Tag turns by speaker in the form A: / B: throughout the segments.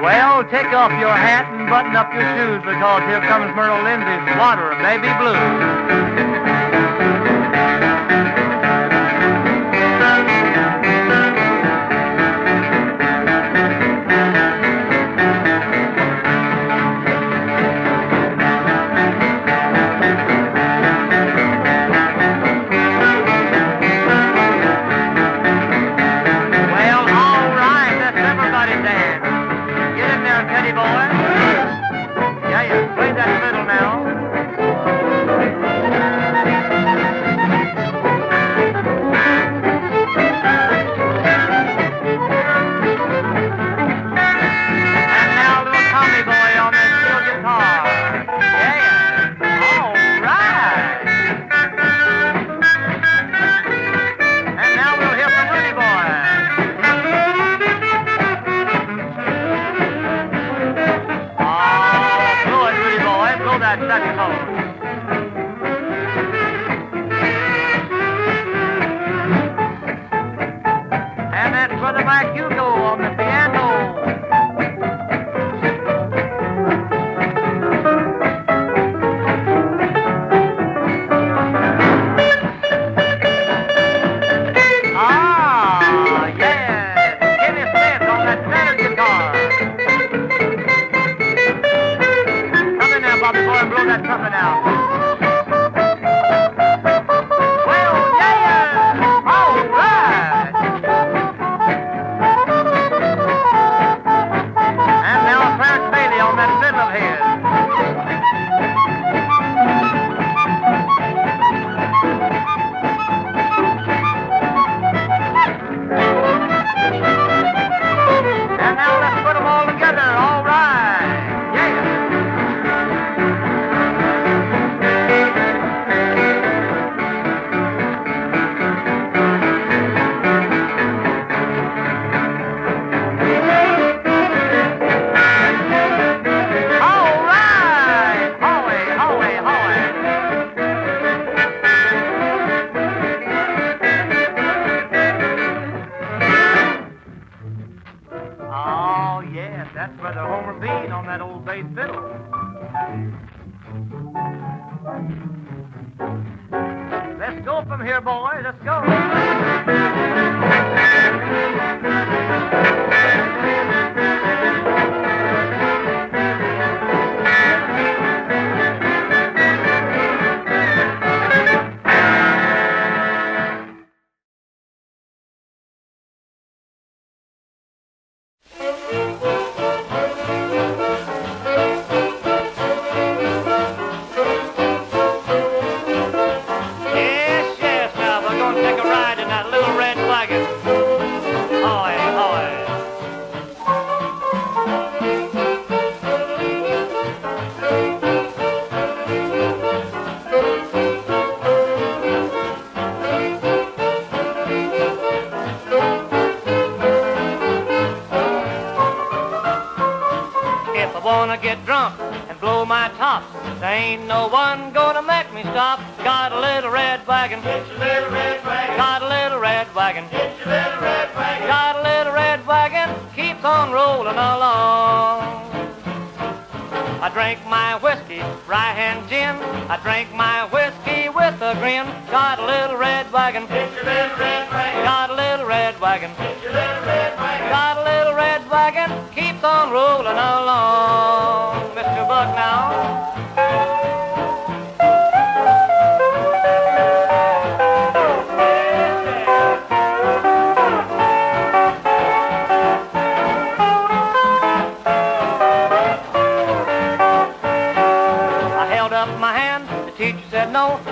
A: Well, take off your hat and button up your shoes because here comes Merle Lindsay's Water Baby Blue.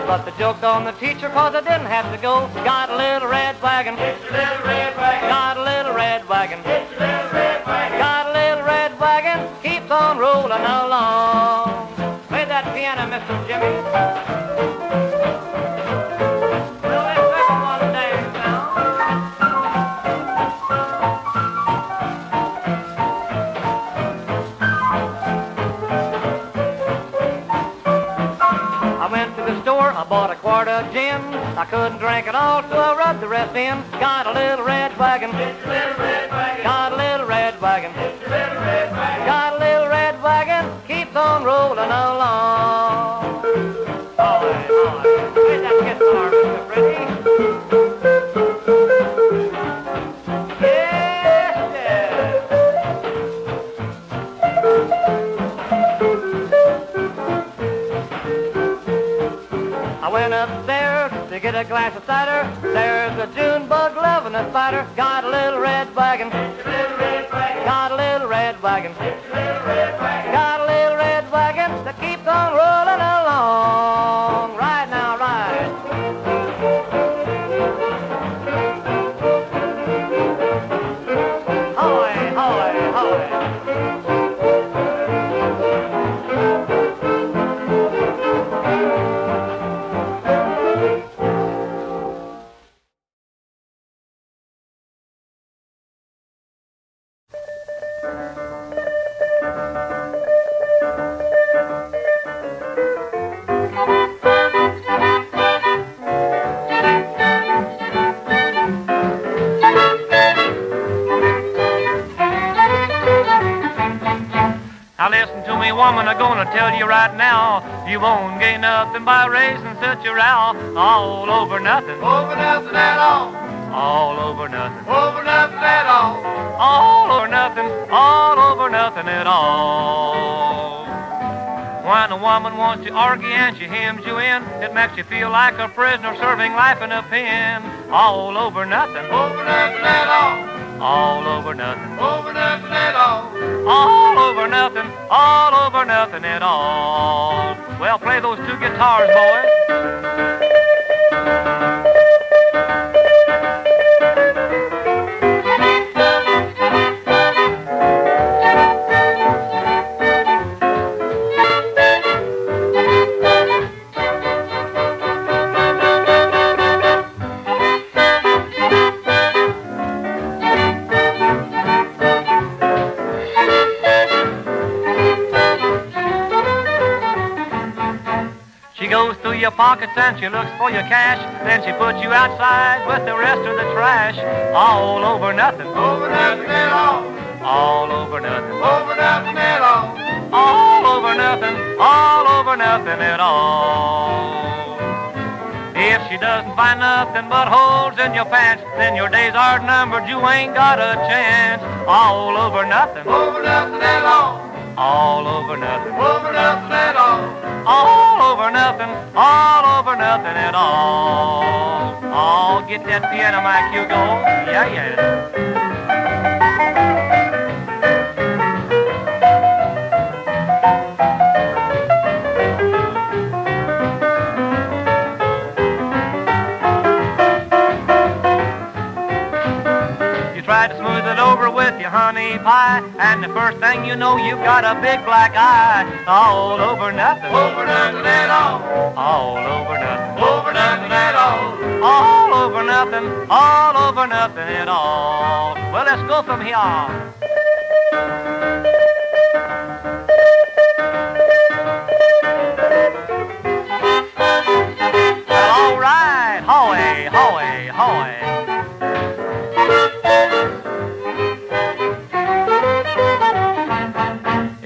B: But the joke on the teacher, 'cause I didn't have to go. Got a little red wagon. It's a little red wagon. Got a little red wagon. It's a little red wagon. Got a little red wagon. Keeps on rolling along. Play that piano, Mr. Jimmy. Well, let's make a one dance now. I went to the store, I bought a quart of gin. I couldn't drink it all, so I rubbed the rest in. Got a little red red wagon. Got a little red wagon. Got a little red wagon, keeps on rolling along. Play that guitar, Mr. Freddie. I went upstairs to get a glass of cider. There's a June bug loving a spider. Got a little red wagon. Got a little red wagon. Got a little red wagon that keeps on rolling along. Right now, right. Hoy, hoy, hoy.
A: Now listen to me, woman, I'm gonna tell you right now, you won't gain nothing by raising such a row. All over nothing.
C: Over nothing at all.
A: All over nothing.
C: Over nothing at all.
A: All over nothing. All over nothing at all. When a woman wants to argue and she hems you in, it makes you feel like a prisoner serving life in a pen. All over nothing.
C: Over nothing at all.
A: All over nothing.
C: Over nothing at all.
A: All over nothing. All over nothing at all. Well, play those two guitars, boys. She goes through your pockets and she looks for your cash. Then she puts you outside with the rest of the trash. All over nothing.
C: Over nothing at all.
A: All over nothing.
C: Over nothing at all.
A: All over nothing. All over nothing at all. If she doesn't find nothing but holes in your pants, then your days are numbered, you ain't got a chance. All over nothing.
C: Over nothing at all.
A: All over nothing.
C: Over nothing at all.
A: All over nothing. All over nothing at all. Oh, get that piano, Mike, you go. Yeah, yeah. Try to smooth it over with your honey pie, and the first thing you know, you've got a big black eye. All over nothing.
C: Over nothing at all.
A: All over nothing.
C: Over nothing at all.
A: All over nothing. All over nothing at all. Well, let's go from here. Well, all right. Hoy, hoy, hoy.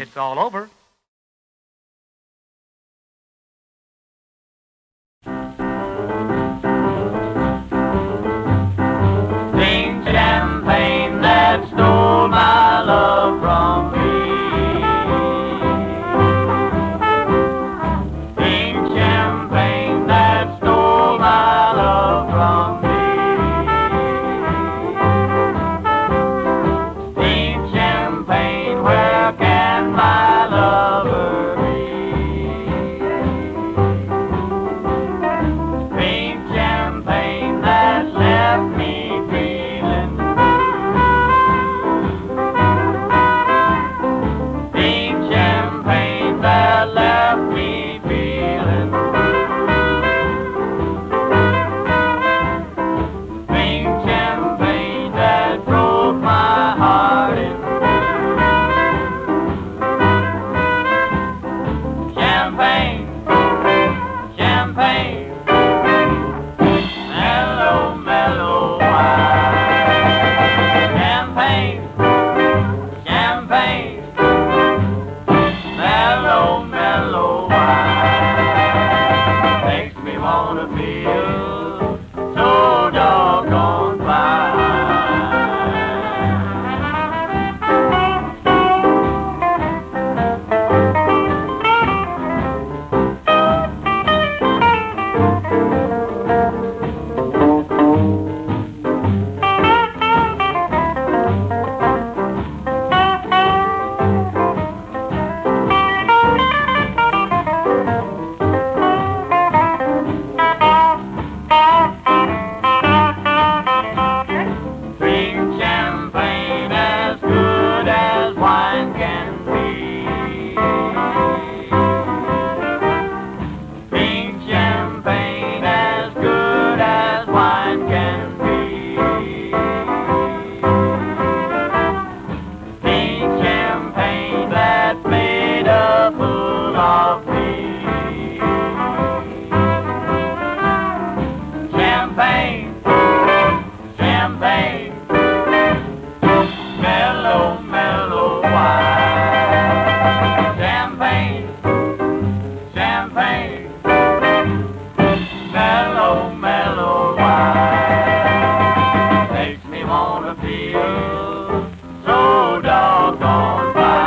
A: It's all over.
B: Drink champagne that stole my love from
A: champagne, mellow, mellow wine. Champagne, champagne, mellow, mellow wine. Makes me wanna feel so doggone fine.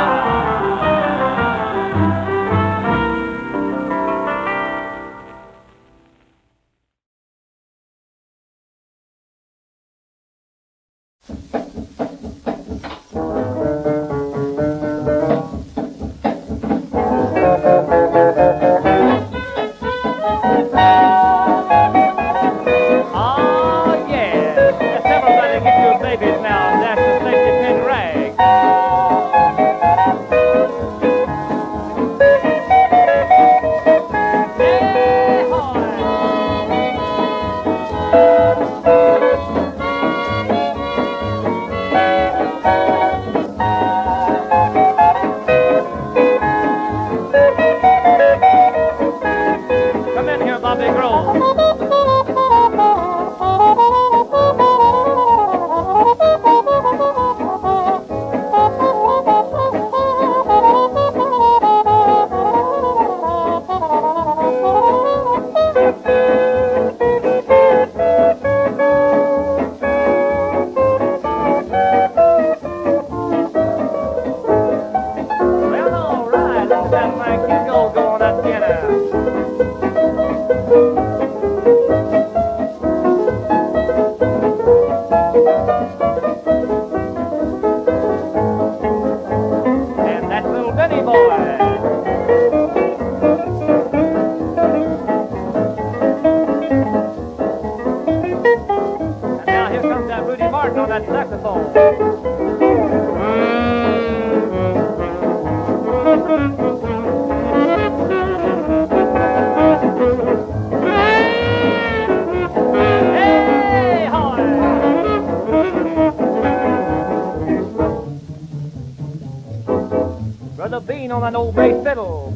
B: On that old bass fiddle.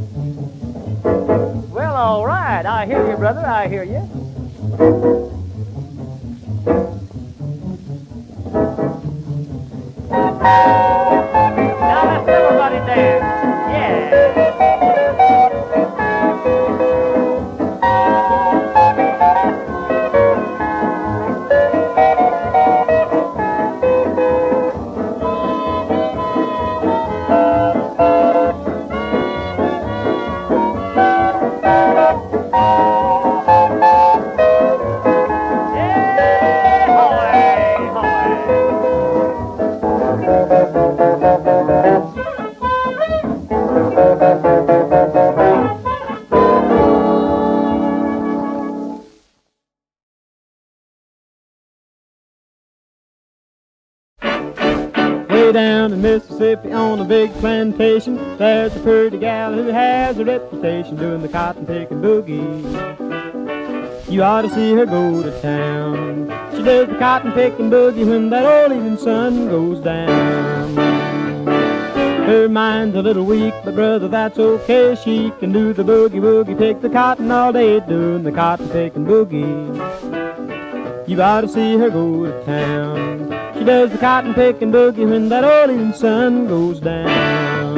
B: Well, all right. I hear you, brother. I hear you. Now let's everybody dance. Yeah.
D: Down in Mississippi on a big plantation, there's a pretty gal who has a reputation doing the cotton picking boogie. You ought to see her go to town. She does the cotton picking boogie when that old evening sun goes down. Her mind's a little weak, but brother, that's okay. She can do the boogie woogie, pick the cotton all day doing the cotton picking boogie. You ought to see her go to town. She does the cotton picking boogie when that old evening sun goes down.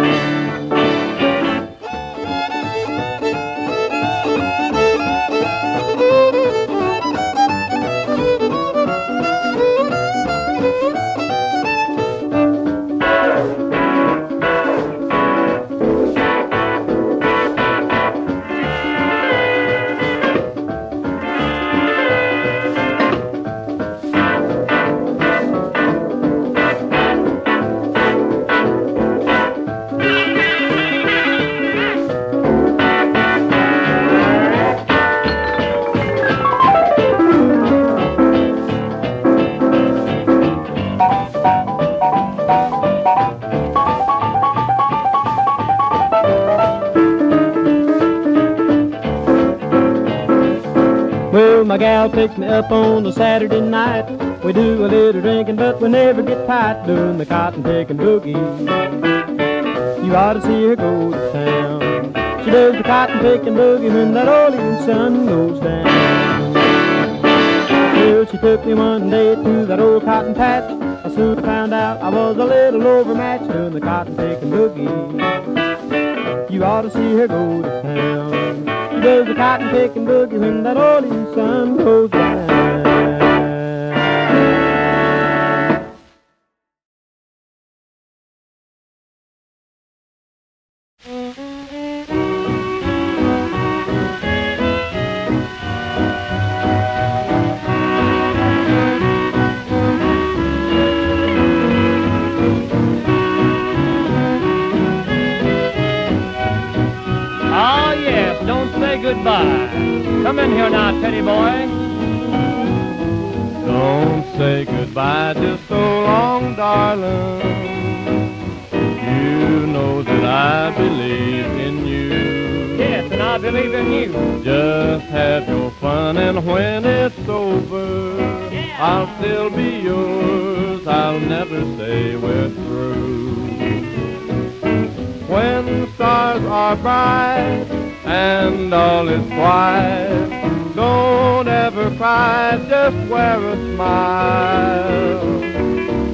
D: Well, my gal picks me up on a Saturday night. We do a little drinking, but we never get tight doing the cotton picking boogie. You ought to see her go to town. She does the cotton picking boogie when that old evening sun goes down. Till she took me one day to that old cotton patch. I soon found out I was a little overmatched doing the cotton picking boogie. You ought to see her go to town. She does the cotton picking boogie when that old sun goes down.
B: Goodbye. Come in here now, Teddy boy.
E: Don't say goodbye just so long, darling. You know that I believe in you.
B: Yes, and I believe in you.
E: Just have your fun, and when it's over,
B: yeah,
E: I'll still be yours. I'll never say we're through. When the stars are bright and all is quiet, don't ever cry, just wear a smile.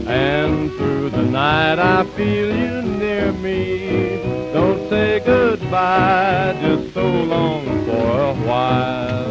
E: And through the night I feel you near me. Don't say goodbye, just so long for a while.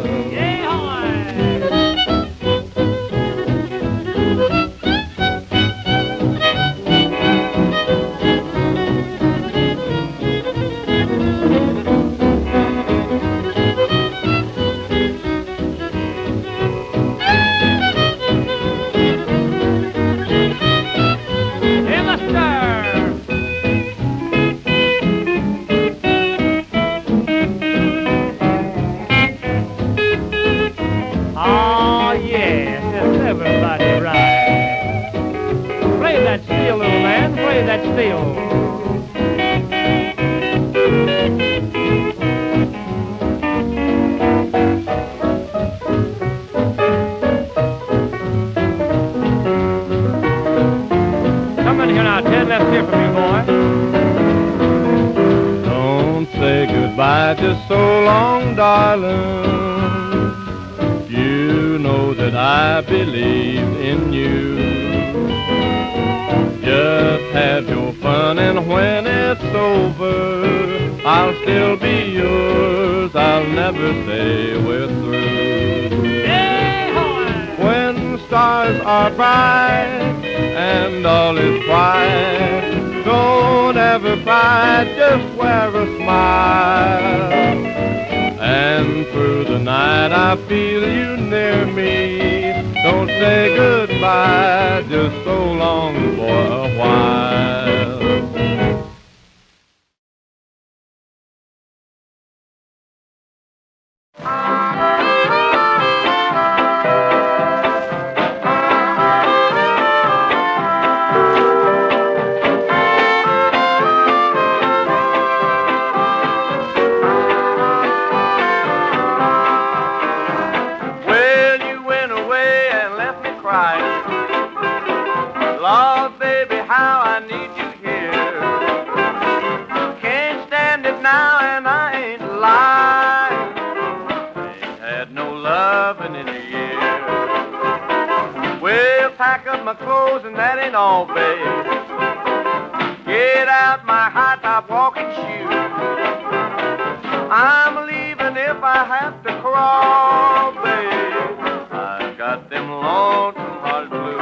B: That steel. Come in here now, Ted. Let's hear from you, boy.
E: Don't say goodbye just so long, darling. You know that I believe in you. Just have your fun, and when it's over, I'll still be yours. I'll never say we're through. When the stars are bright and all is quiet, don't ever cry, just wear a smile. And through the night I feel you near me. Don't say goodbye, just so long for a while.
C: Lord, baby, how I need you here. Can't stand it now, and I ain't lying. Ain't had no loving in a year. Well, pack up my clothes, and that ain't all, babe. Get out my high-top walking shoes. I'm leaving if I have to crawl, babe. I've got them lonesome heart blues.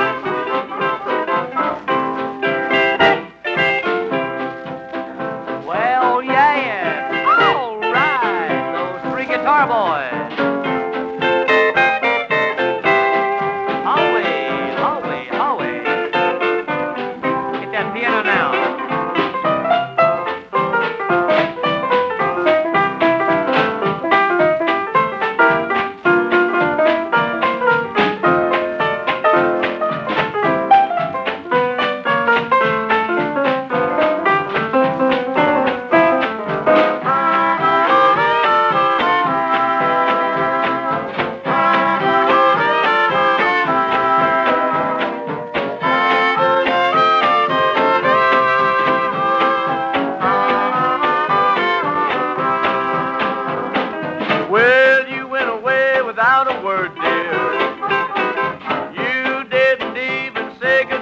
B: Guitar boys. Howie, Howie, Howie. Get that piano now.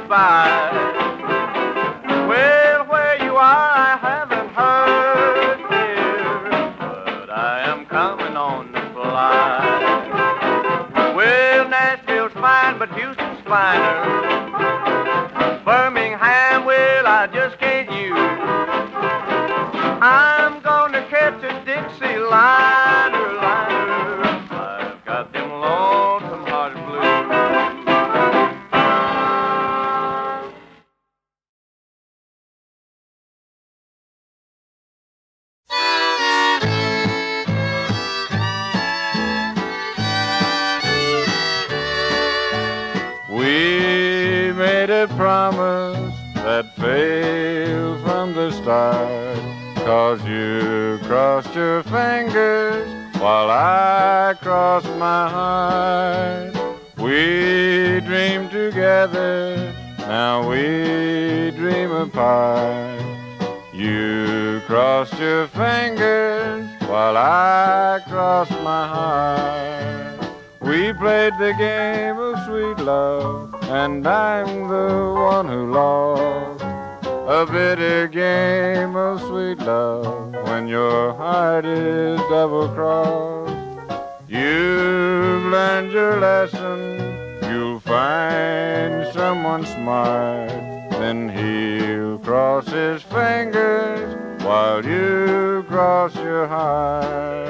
C: goodbye. Well, where you are, I haven't heard, dear, but I am coming on the fly. Well, Nashville's fine, but Houston's finer. Birmingham, well, I just can't use. I'm gonna catch a Dixie liner, liner. I've got them lonesome hearted blues.
E: We made a promise that failed from the start, 'cause you crossed your fingers while I crossed my heart. We dreamed together, now we dream apart. You crossed your fingers while I crossed my heart. We played the game of sweet love, and I'm the one who lost. A bitter game of sweet love when your heart is double-crossed. You've learned your lesson, you'll find someone smart, then he'll cross his fingers while you cross your heart.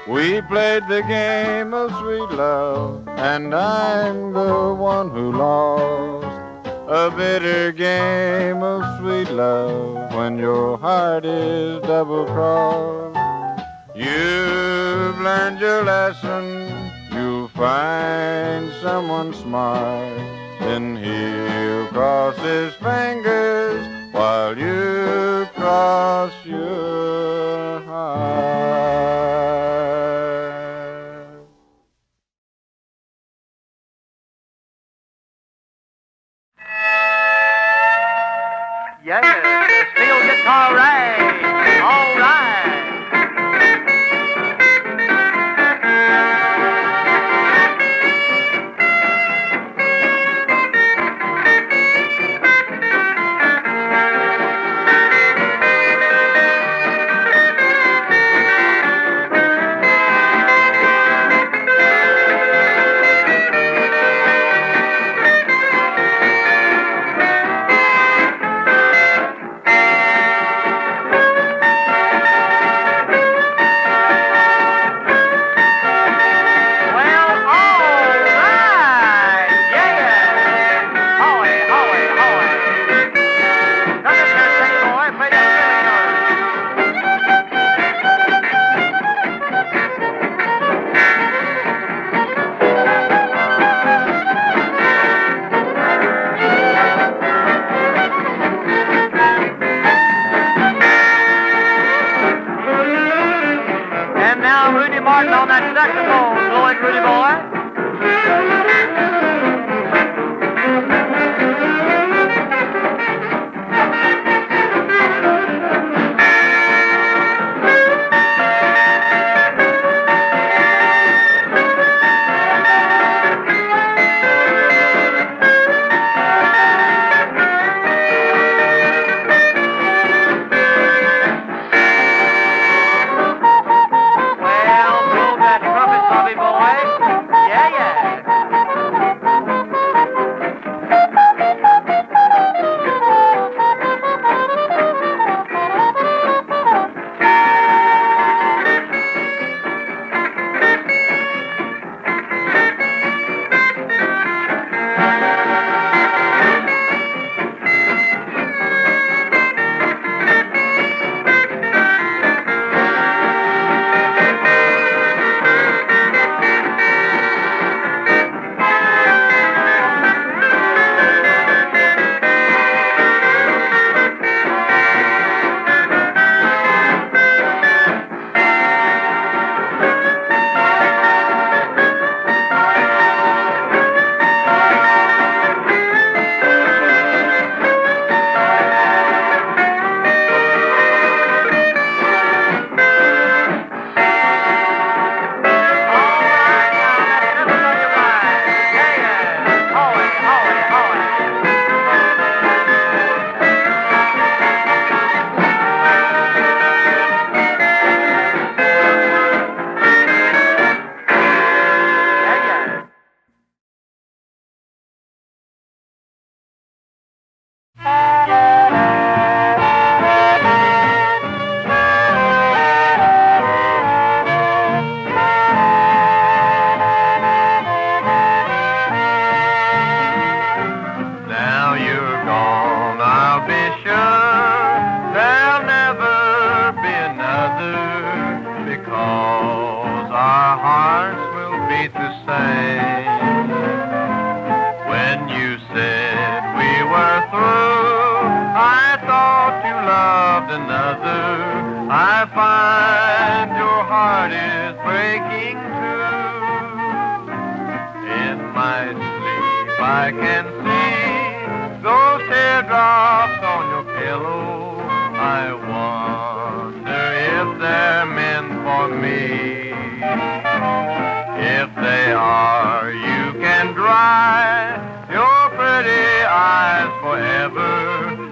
E: We played the game of sweet love, and I'm the one who lost. A bitter game of sweet love when your heart is double-crossed. You've learned your lesson, you'll find someone smart, then he'll cross his fingers while you cross your heart.
B: Yeah, the steel guitar rag. All right. On that saxophone, blow it, Rudy boy. Well, blow that trumpet, Bobby boy.
C: loved another, I find your heart is breaking too. In my sleep I can see those teardrops on your pillow. I wonder if they're meant for me. If they are, you can dry your pretty eyes forever,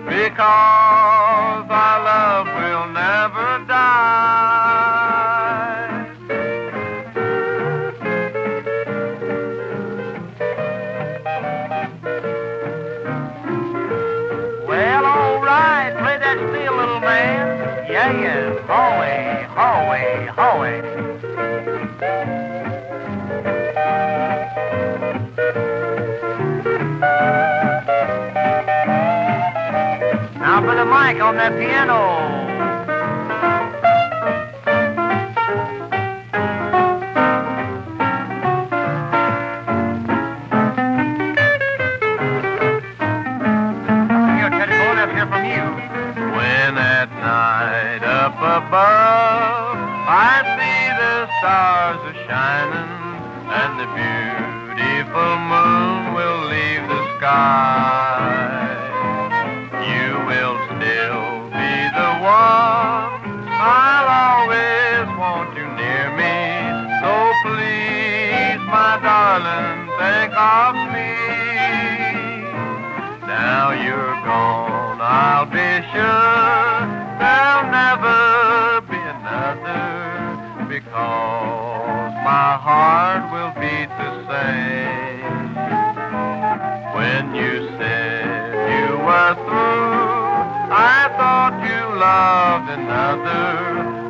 C: because our love will never die.
A: Well, all right, play that steel, little man. Yeah, yeah, hoey, hoey, hoey. Now for the mic on that piano. Here, Teddy, go up here from you.
C: When at night up above I see the stars a-shining, and the beautiful moon will leave the sky, you will still be the one. I'll always want you near me, so please, my darling, think of me. Now you're gone, I'll be sure there'll never be another, because my heart will beat the same. When you said you were through, I thought you loved another.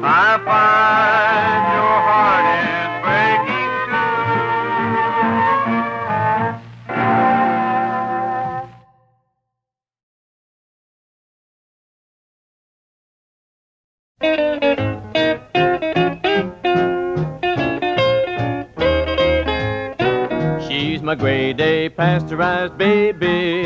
C: I find your heart is breaking
E: She's my grade A pasteurized baby,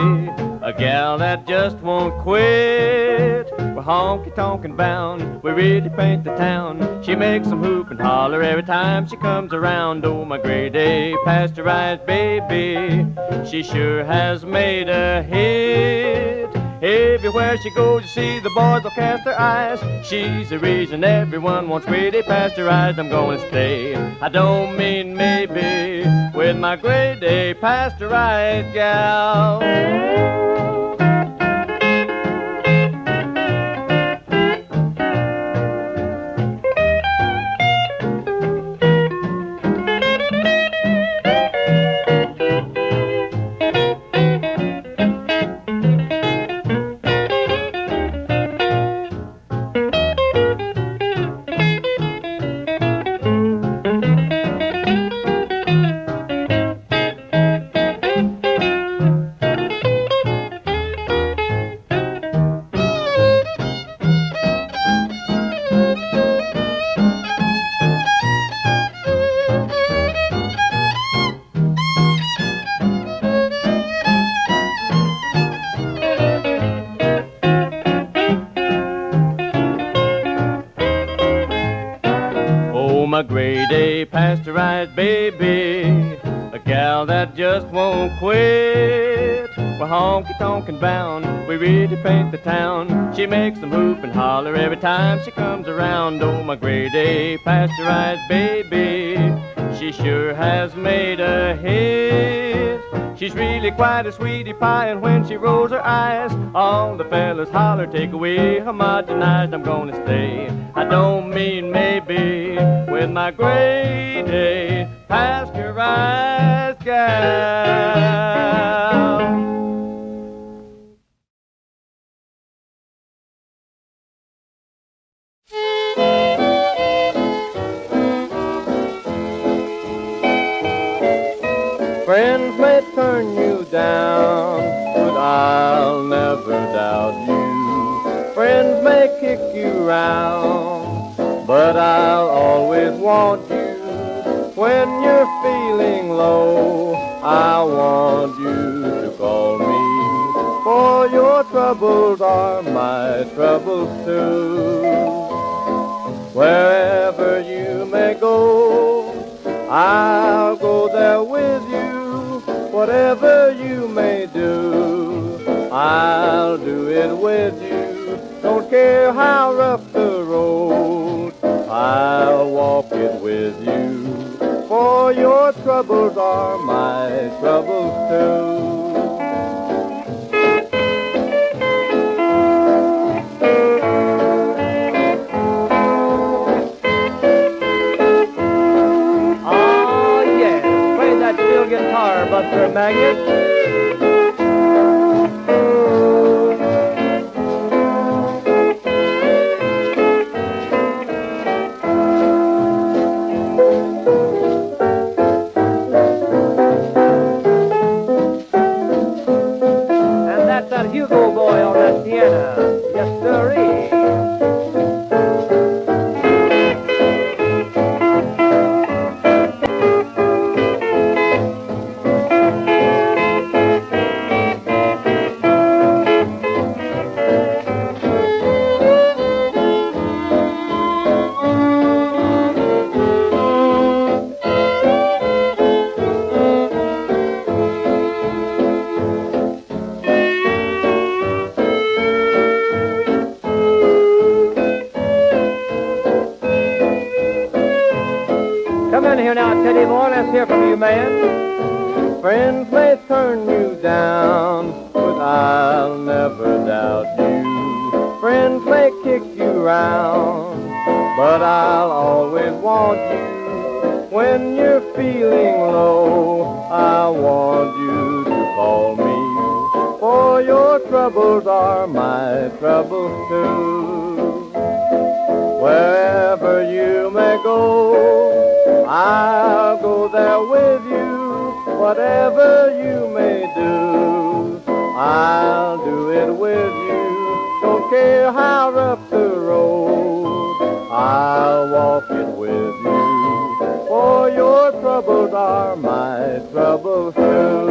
E: a gal that just won't quit. We're honky-tonkin' bound, we really paint the town. She makes them hoop and holler every time she comes around. Oh, my grade A pasteurized baby, she sure has made a hit. Everywhere she goes, you see the boys will cast their eyes. She's the reason everyone wants grade A pasteurized. I'm gonna stay, I don't mean maybe, with my grade A pasteurized gal. A grade A pasteurized baby, a gal that just won't quit. We're honky-tonkin' bound, we really paint the town. She makes them hoop and holler every time she comes around. Oh, my grade A pasteurized baby, she sure has made a hit. She's really quite a sweetie pie, and when she rolls her eyes, all the fellas holler, take away homogenized. I'm gonna stay, I don't mean maybe, with my grade A pasteurized gal. Friends may turn you down, but I'll never doubt you. Friends may kick you round, but I'll always want you. When you're feeling low, I want you to call me, for your troubles are my troubles too. Wherever you may go, I'll go there with you. Whatever you may do, I'll do it with you. Don't care how rough the road, I'll walk it with you. For your troubles are my troubles too.
B: Steel guitar, Buster Magnet. And that's that Hugo boy on that piano. Yes, sirree. Here now, Teddy boy, let's hear from you, man.
E: Friends may turn you down, but I'll never doubt you. Friends may kick you round, but I'll always want you. When you're feeling low, I want you to call me. For your troubles are my troubles too. Wherever you may go, I'll go there with you. Whatever you may do, I'll do it with you. Don't care how rough the road, I'll walk it with you. For your troubles are my troubles too.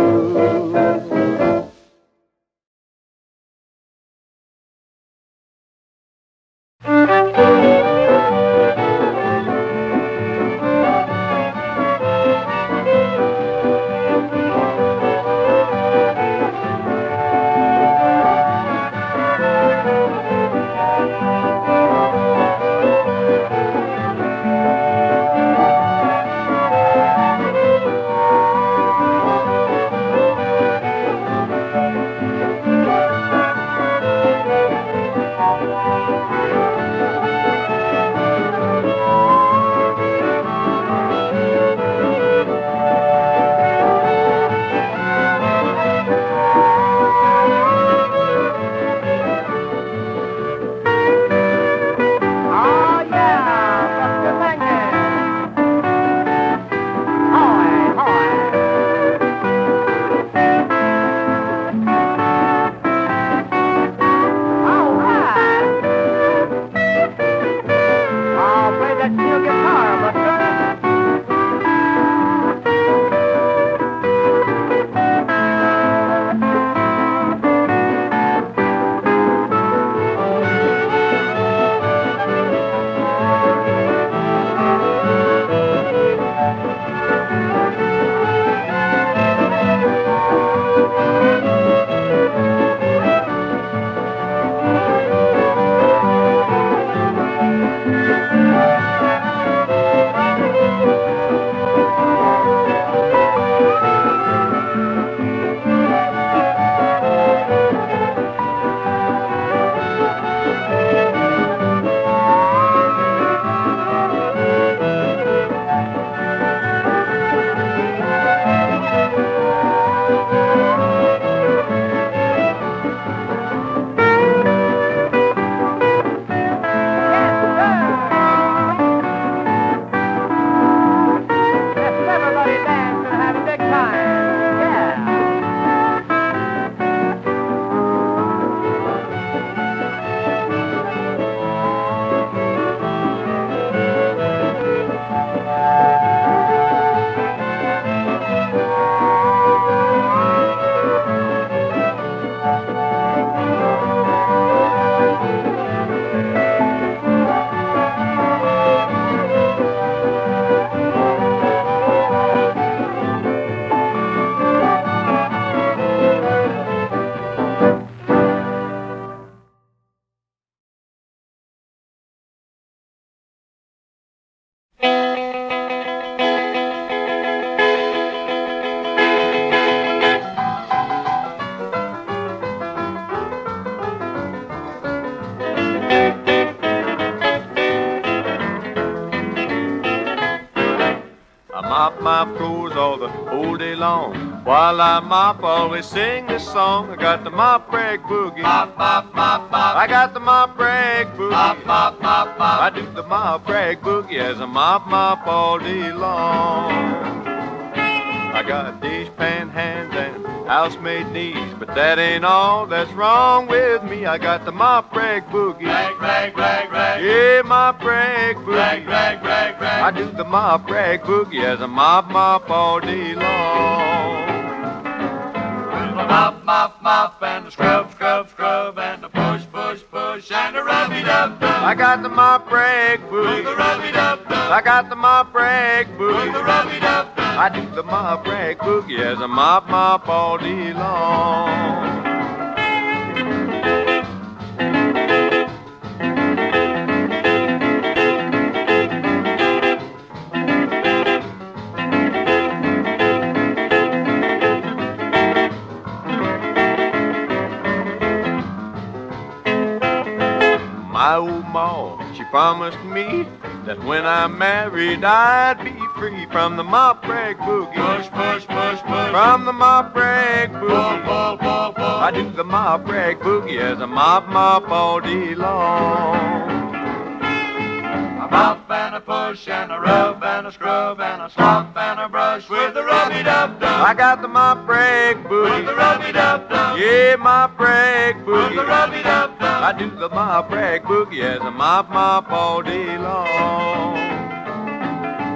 C: I mop my floors all the whole day long. While I mop, always sing this song. I got the Mop Rag Boogie.
F: Mop, mop, mop, mop.
C: I got the Mop Rag Boogie.
F: Mop, mop, mop, mop.
C: I do the Mop Rag Boogie as I mop all day long. I got dishpan hands and housemaid knees, but that ain't all that's wrong with me. I got the Mop Rag Boogie.
F: Rag, rag, rag, rag.
C: Yeah, Mop Rag Boogie.
F: Rag, rag, rag, rag.
C: I do the Mop Rag Boogie as I mop all day long.
F: Mop, mop, mop, and a scrub, scrub, scrub, and a push, push, push, and a rub-a-dub-dub.
C: I got the Mop Rag Boogie.
F: With a rub-a-dub-dub.
C: I got the Mop Rag
F: With
C: Boogie.
F: a rub-a-dub-dub.
C: I do the Mop Rag Boogie as I mop all day long. My old ma, she promised me that when I'm married I'd be free from the Mop Rag Boogie.
F: Push, push, push, push.
C: From the Mop Rag
F: Pull,
C: Boogie.
F: pull, pull, pull.
C: I do the Mop Rag Boogie as I mop all day long.
F: A mop and a push and a rub and a scrub and a slop and a brush with a rub-a-dub-dub.
C: I got the Mop Rag
F: With a
C: Boogie.
F: rub-a-dub-dub.
C: Yeah, Mop Rag
F: With a
C: Boogie.
F: rub-a-dub-dub.
C: I do the Mop Rag Boogie as I mop all day long.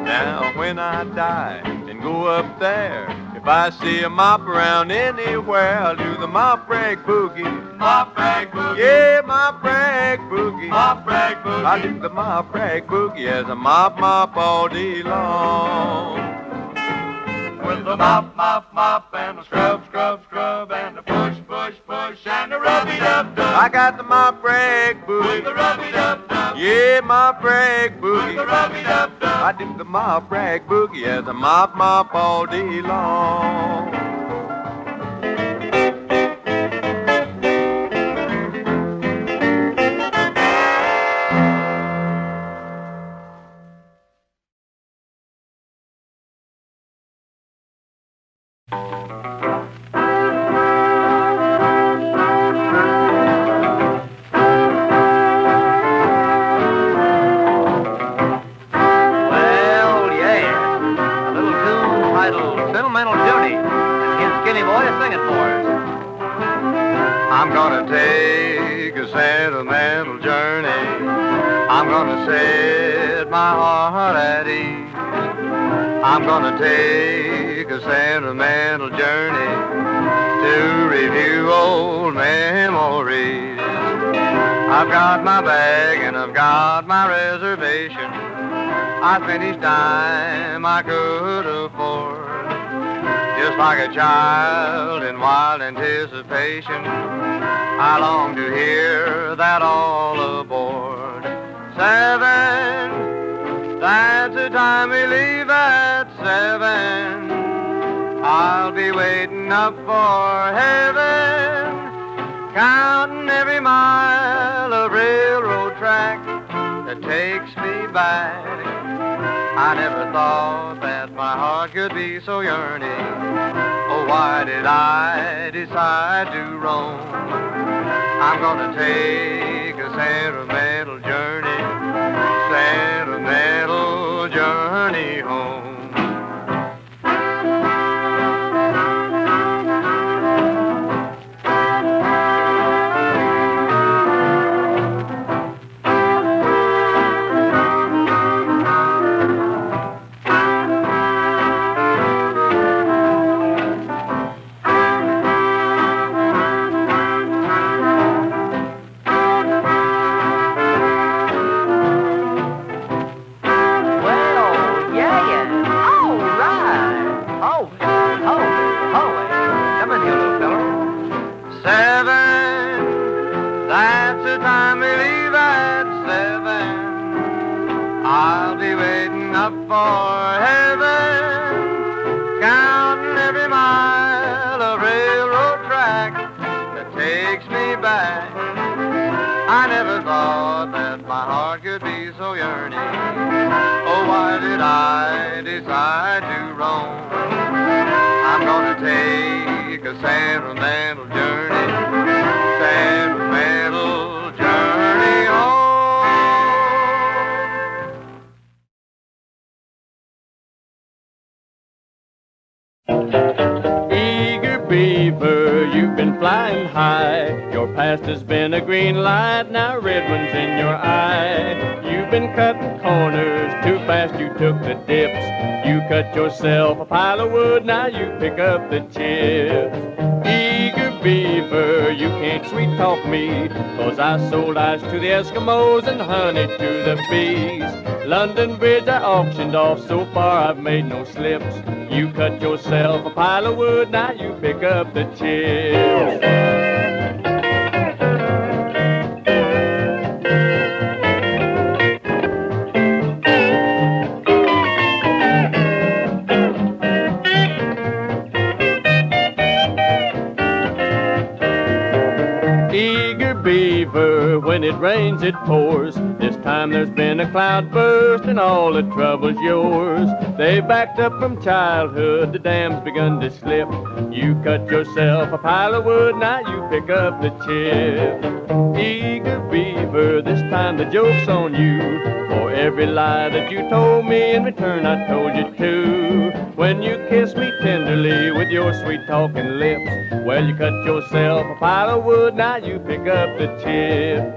C: Now when I die and go up there, if I see a mop around anywhere, I'll do the Mop Rag Boogie.
F: Mop rag boogie.
C: Yeah, Mop Rag Boogie.
F: Mop rag boogie.
C: I do the Mop Rag Boogie as I mop all day long.
F: With a mop, mop, mop, and a scrub, scrub, scrub, and a push, push, push, and a rub-a-dub-dub.
C: I got the Mop Rag
F: With
C: Boogie.
F: a rub-a-dub-dub.
C: Yeah, Mop Rag
F: With a
C: Boogie.
F: rub-a-dub-dub.
C: I do the Mop Rag Boogie as I mop all day long.
B: Well, yeah. A little tune titled Sentimental Journey. And here's Skinny Boy to sing it for us.
C: I'm gonna take a sentimental journey. I'm gonna set my heart at ease. I'm gonna take a sentimental journey to review old memories. I've got my bag and I've got my reservation. I spent each dime I could afford. Just like a child in wild anticipation, I long to hear that all aboard. 7, that's the time we leave at 7. I'll be waiting up for heaven, counting every mile of railroad track that takes me back. I never thought that my heart could be so yearning. Oh, why did I decide to roam? I'm gonna take a sentimental journey home. I'll be waiting up for heaven, counting every mile of railroad track that takes me back. I never thought thought that my heart could be so yearning. Oh, why did I decide to roam? I'm gonna take a sentimental journey, sentimental journey home.
E: Eager beaver, you've been flying high. Your past has been a green light, now red one's in your eye. You've been cutting corners, too fast you took the dips. You cut yourself a pile of wood, now you pick up the chips. Eager beaver, you can't sweet talk me, 'cause I sold ice to the Eskimos and honey to the bees. London Bridge I auctioned off, so far I've made no slips. You cut yourself a pile of wood, now you pick up the chips. Eager beaver, when it rains it pours. This time there's been a cloud burst and all the trouble's yours. They backed up from childhood, the dam's begun to slip. You cut yourself a pile of wood, now you pick up the chip. Eager beaver, this time the joke's on you. For every lie that you told me, in return I told you too. When you kiss me tenderly with your sweet talking lips, well, you cut yourself a pile of wood, now you pick up the chips.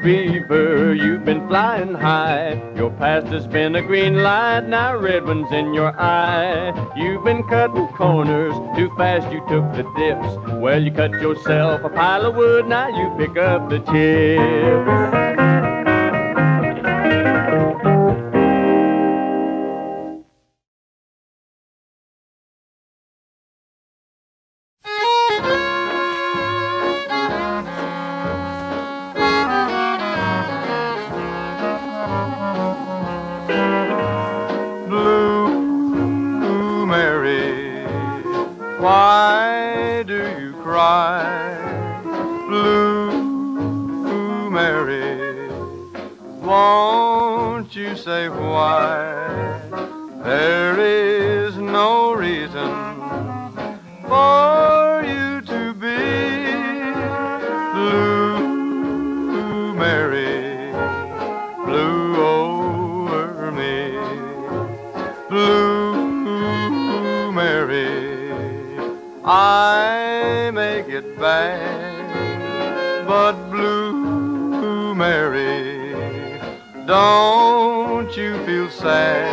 E: Beaver, you've been flying high. Your past has been a green light, now red one's in your eye. You've been cutting corners, too fast you took the dips. Well, you cut yourself a pile of wood, now you pick up the chips.
C: Why do you cry, Blue Mary? Won't you say why? There is no reason for you to be blue, Mary, blue over me, blue Mary. I may get back, but Blue Mary, don't you feel sad?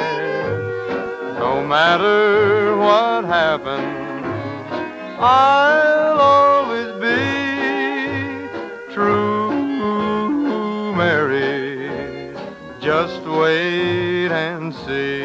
C: No matter what happens, I'll always be true, Mary. Just wait and see.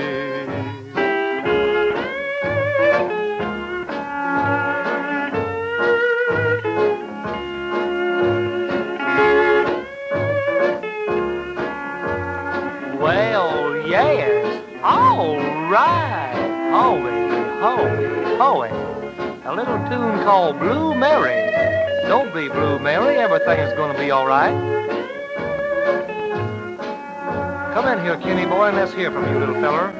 B: All right, holy, holy, holy. A little tune called Blue Mary. Don't be Blue Mary, everything is going to be all right. Come in here, Kenny boy, and let's hear from you, little feller.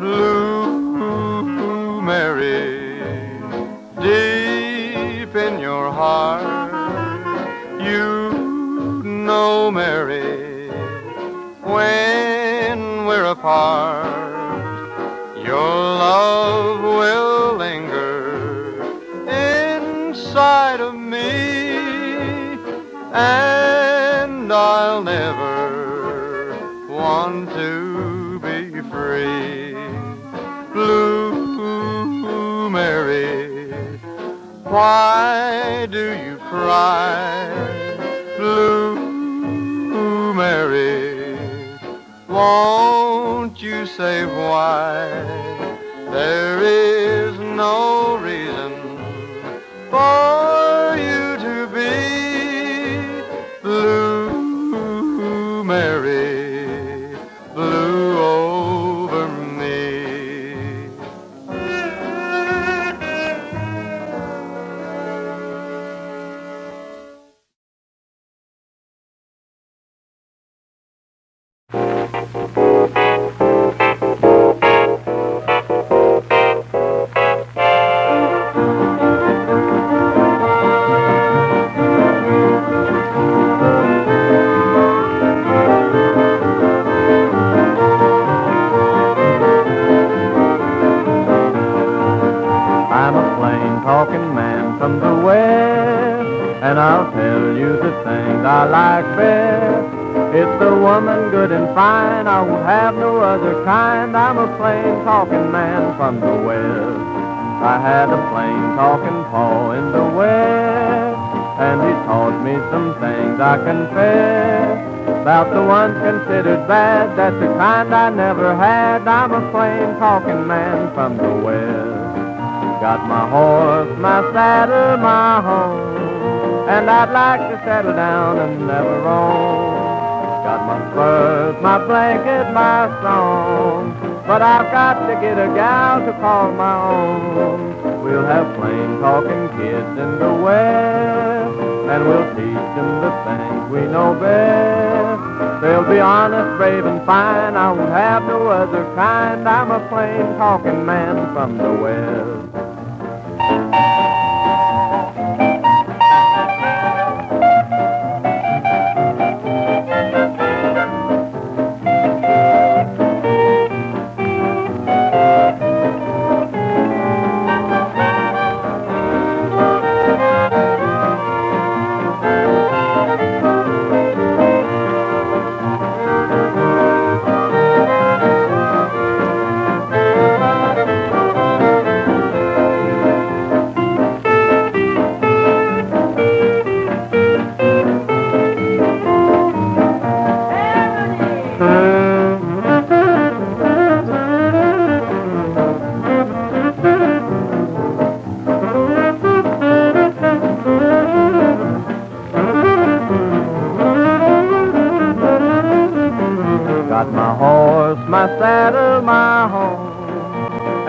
C: Blue Mary, deep in your heart, you know, Mary, when we're apart, your love will linger inside of me, and I'll never want to be free. Blue Mary, why do you cry? Blue Mary, won't you say why? There is no reason for you to be
E: and I'll tell you the things I like best. It's the woman good and fine, I won't have no other kind. I'm a plain talking man from the West. I had a plain talking paw in the West, and he taught me some things I confess. About the ones considered bad, that's the kind I never had. I'm a plain talking man from the West. Got my horse, my saddle, my home, and I'd like to settle down and never roam. Got my furs, my blanket, my song, but I've got to get a gal to call my own. We'll have plain talking kids in the West, and we'll teach them the things we know best. They'll be honest, brave, and fine, I won't have no other kind. I'm a plain talking man from the West.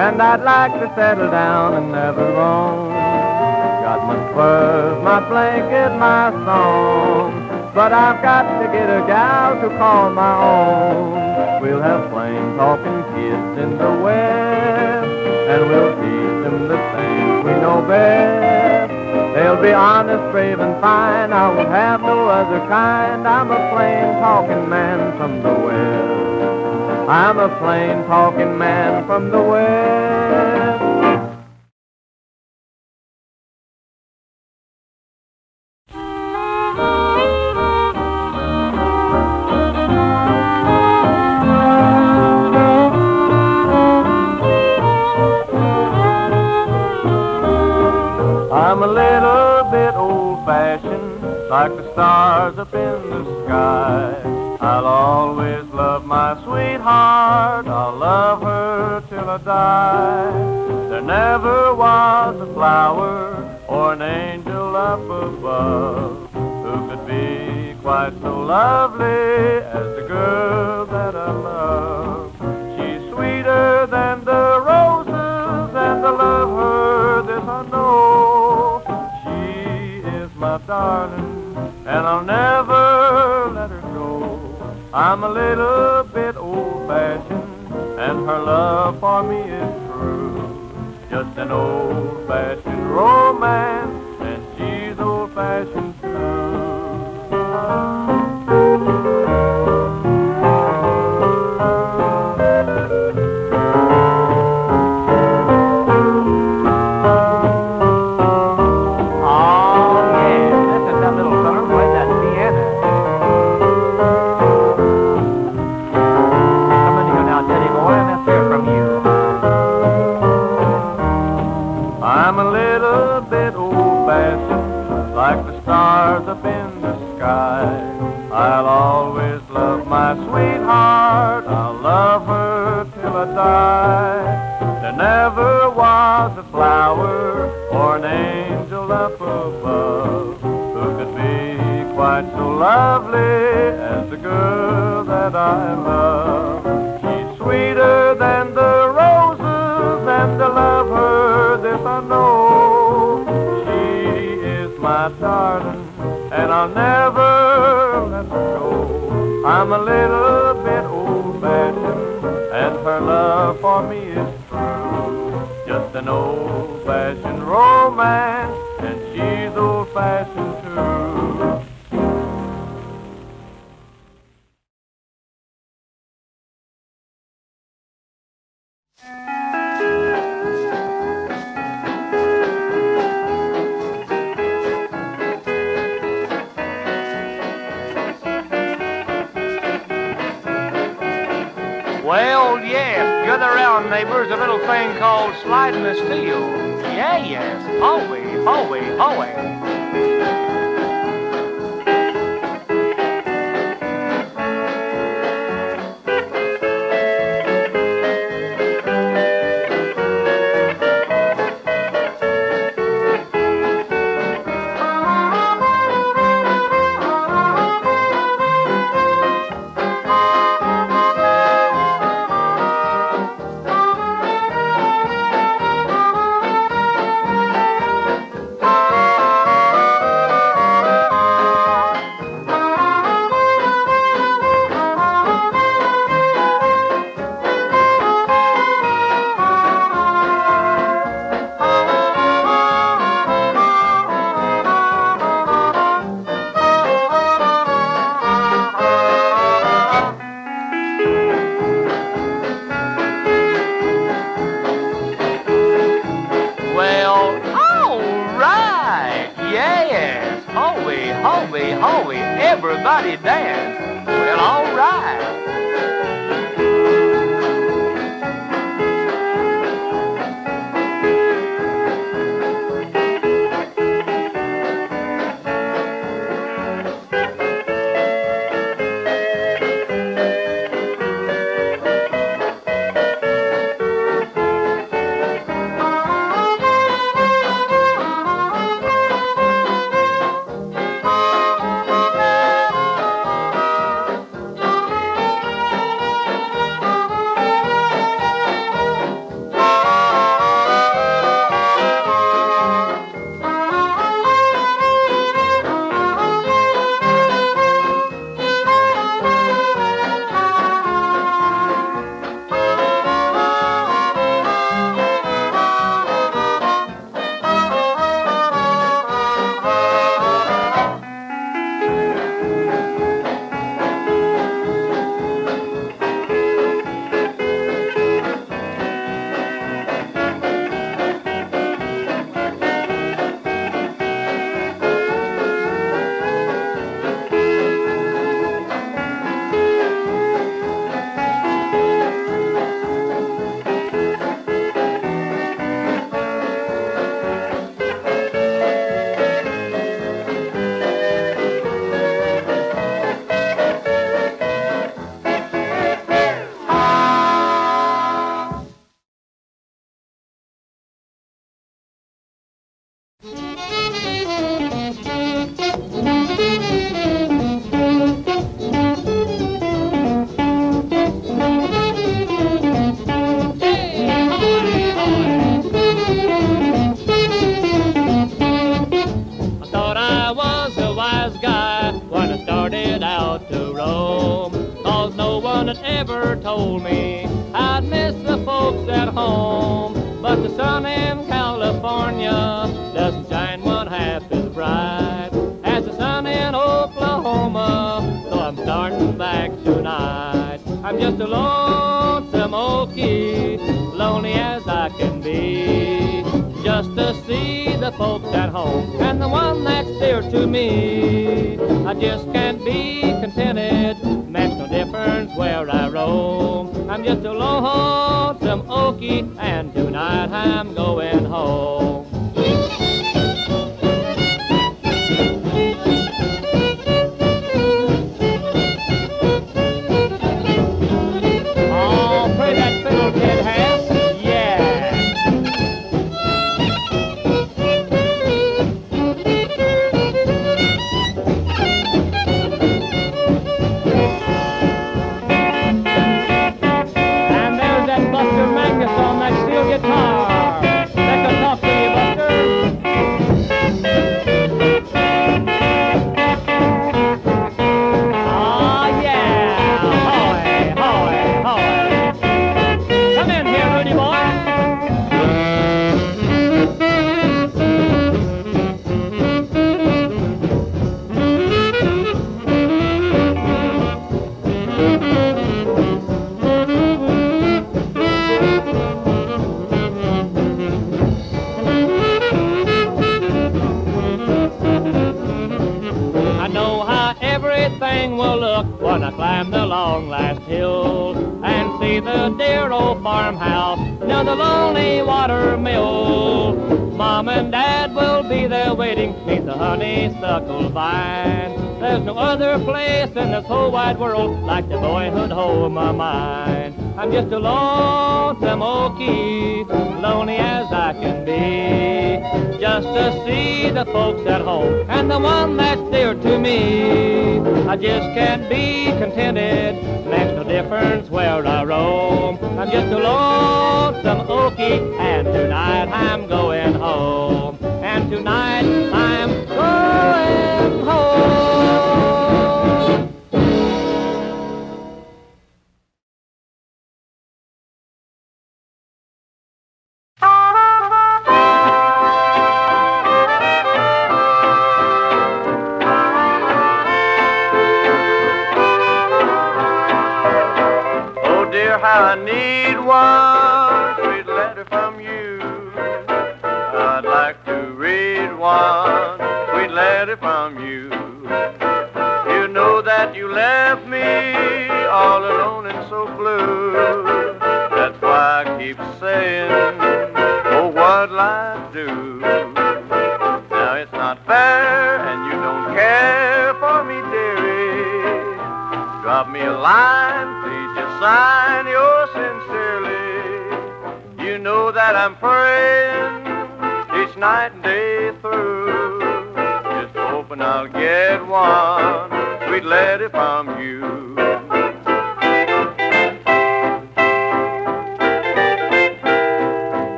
E: And I'd like to settle down and never roam. Got my furs, my blanket, my song, but I've got to get a gal to call my own. We'll have plain talking kids in the West, and we'll teach them the things we know best. They'll be honest, brave, and fine, I won't have no other kind. I'm a plain talking man from the West. I'm a plain talking man from the West. I'm a little bit old-fashioned, like the stars up in the sky. I'll always love my sweetheart, I'll love her till I die. There never was a flower or an angel up above who could be quite so lovely as the girl that I love. She's sweeter than the roses, and I love her, this I know. She is my darling, and I'll never let her go. I'm a little bit old-fashioned, and her love for me is true. Just an old-fashioned romance, and she's old-fashioned too. Like the stars up in the sky, I'll always love my sweetheart, I'll love her till I die. There never was a flower or an angel up above who could be quite so lovely as the girl that I love. She's sweeter than the roses, and I love her, this I know. My darling, and I'll never let her go. I'm a little bit old-fashioned, and her love for me is true. Just an old-fashioned romance, and she's old-fashioned too.
A: Well, yes, gather round, neighbors, a little thing called Slidin Steel. Yeah, yes, hoey, hoey, hoey. Everybody dance. Well, all right.
B: Told me I'd miss the folks at home, but the sun in California doesn't shine one half as bright as the sun in Oklahoma, so I'm starting back tonight. I'm just a lonesome Okie, lonely as I can be, just to see the folks at home and the one that's dear to me. I just can't be contented, makes no difference where I roam. I'm just a lonesome Okie, and tonight I'm going home. Oh, play that fiddle, kid, Hass. Yeah. On that steel guitar. That could talk to you, Buster. how everything will look when I climb the long last hill and see the dear old farmhouse near the lonely water mill. Mom and Dad will be there waiting beneath the honeysuckle vine. There's no other place in this whole wide world like the boyhood home of mine. I'm just a lonesome Okie, lonely as I can be, just to see the folks at home and the one that's dear to me. I just can't be contented, makes no difference where I roam. I'm just a lonesome Okie, and tonight I'm going home. And tonight I'm going home.
C: How I need one sweet letter from you. I'd like to read one sweet letter from you. You know that you left me all alone and so blue. That's why I keep saying, oh, what'll I do? Now it's not fair and you don't care for me, dearie. Drop me a line, please just sign yours sincerely. You know that I'm praying each night and day through, just hoping I'll get one sweet letter from you.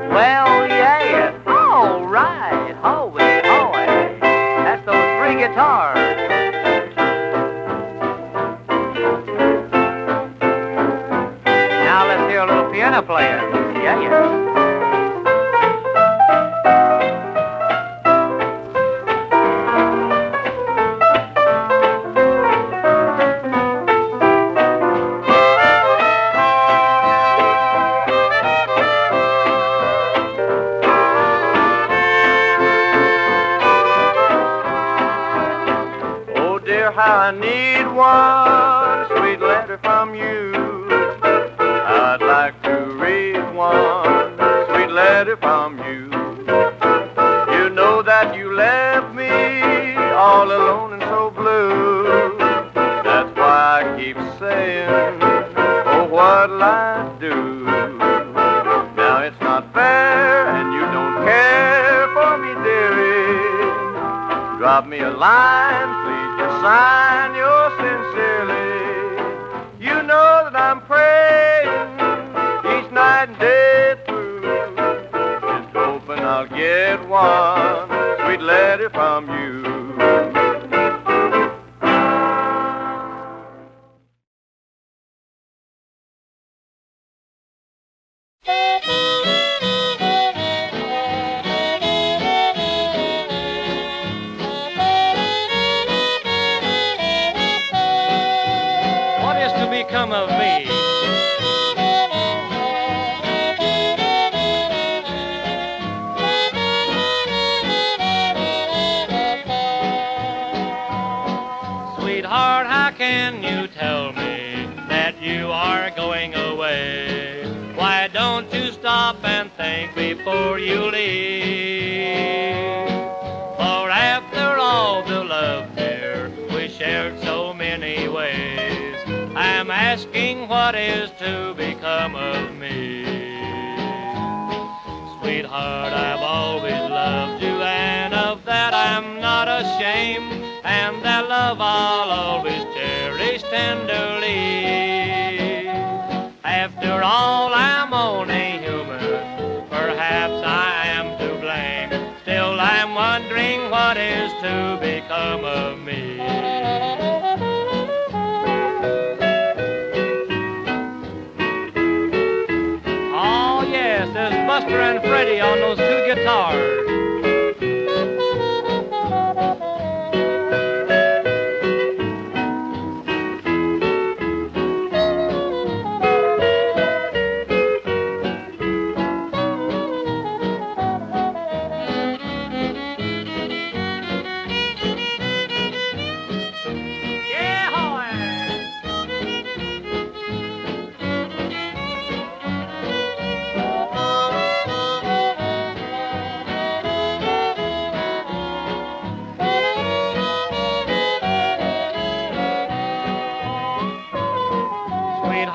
B: Well, yeah, all right, hoey, hoey. That's those three guitars. Now let's hear a little piano playing. Yeah, yeah.
C: How I need one sweet letter from you. I'd like to read one sweet letter from you. You know that you left me all alone and so blue. That's why I keep saying, oh, what'll I do? Now it's not fair and you don't care for me, dearie. Drop me a line, please. Sign yours sincerely. You know that I'm praying each night and day through, just hoping I'll get one sweet letter from you.
B: Come of me. Sweetheart, how can you tell me that you are going away? Why don't you stop and think before you leave? For after all the love, dear, we shared so many ways, I'm asking what is to become of me. Sweetheart, I've always loved you, and of that I'm not ashamed, and that love I'll always cherish tenderly. After all, I'm only human, perhaps I am to blame, still I'm wondering what is to become of me. There's Buster and Freddie on those two guitars.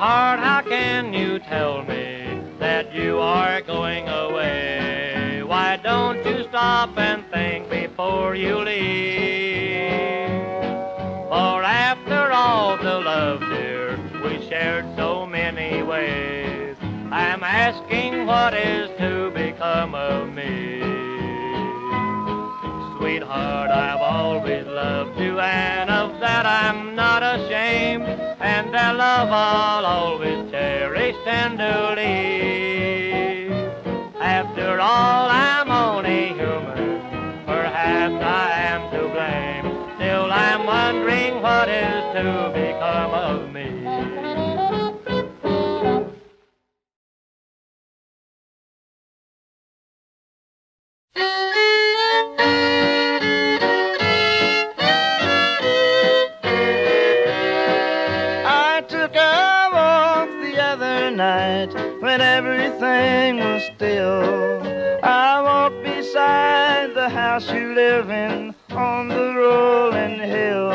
B: Sweetheart, how can you tell me that you are going away? Why don't you stop and think before you leave? For after all the love, dear, we shared so many ways, I'm asking what is to become of me. Sweetheart, I've always loved you, and of that I'm not ashamed, and that love I'll always cherish tenderly. After all, I'm only human, perhaps I am to blame, still I'm wondering what is to become of me.
G: Night when everything was still, I walked beside the house you live in on the rolling hill.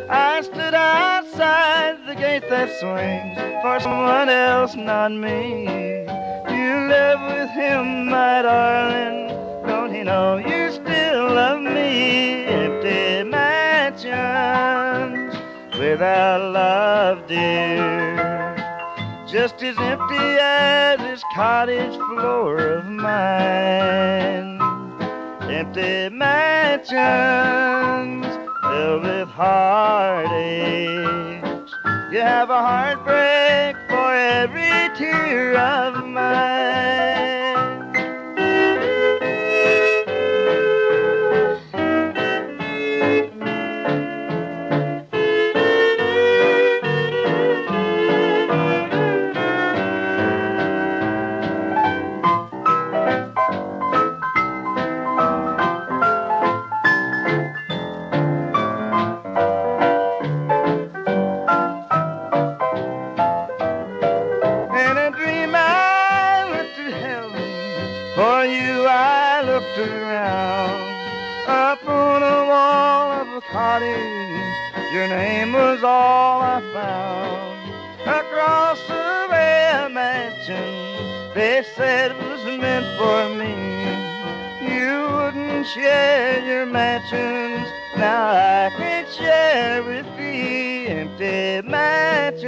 G: I stood outside the gate that swings for someone else, not me. You live with him, my darling, don't he know you still love me? Empty mansions without love, dear, just as empty as this cottage floor of mine. Empty mansions filled with heartaches. You have a heartbreak for every tear of mine. Your name was all I found. Across the way a mansion they said was meant for me. You wouldn't share your mansions, now I can't share with thee. Empty mansions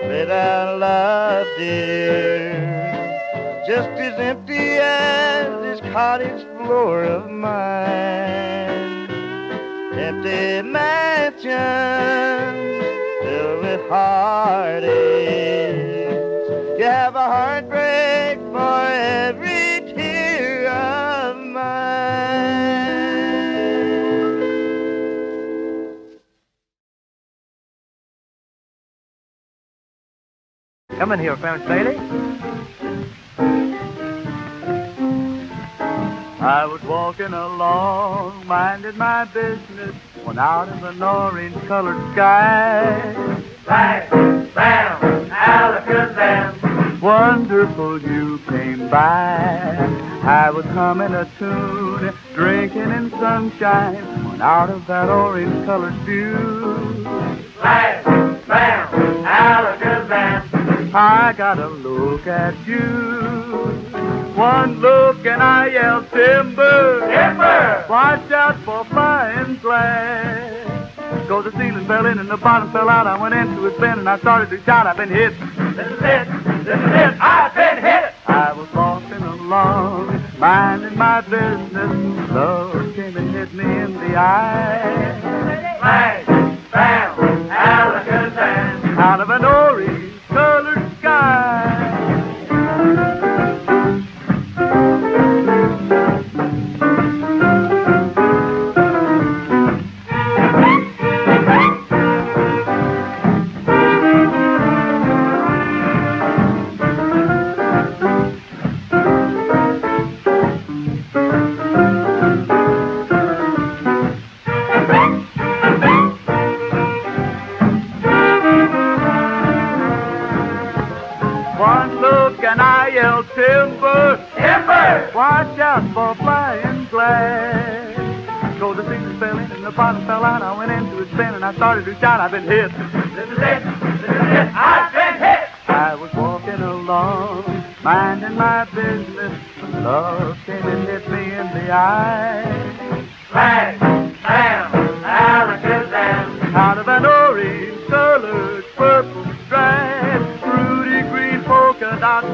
G: without love, dear, just as empty as this cottage floor of mine. Empty mansions filled with heartaches. You have a heartbreak for every tear of mine.
A: Come in here, Clarence Bailey.
C: I was walking along, minding my business, when out of an orange-colored sky,
F: Bang, bam, alakazam.
C: wonderful you came by. I was humming a tune, drinking in sunshine, when out of that orange-colored view,
F: Bang, bam, alakazam.
C: I got a look at you. One look and I yelled, timber!
F: Timber!
C: Watch out for flying glass. So the ceiling fell in and the bottom fell out. I went into his bin and I started to shout, I've been hit.
F: This is it, I've been hit.
C: I was walking along, minding my business. Love came and hit me in the eye.
F: Bang, bam, alakazam.
C: Out of an orange-colored sky. And I yelled, timber!
F: Timber!
C: Watch out for flying glass. So the scissors fell in and the bottom fell out. I went into a spin and I started to shout, I've been hit. This is it. I've been hit. I was walking along, minding my business, when love came and hit me in the eye. Bang, bam, alakazam. Out of an orange colored purple stripe, Rudy green polka dots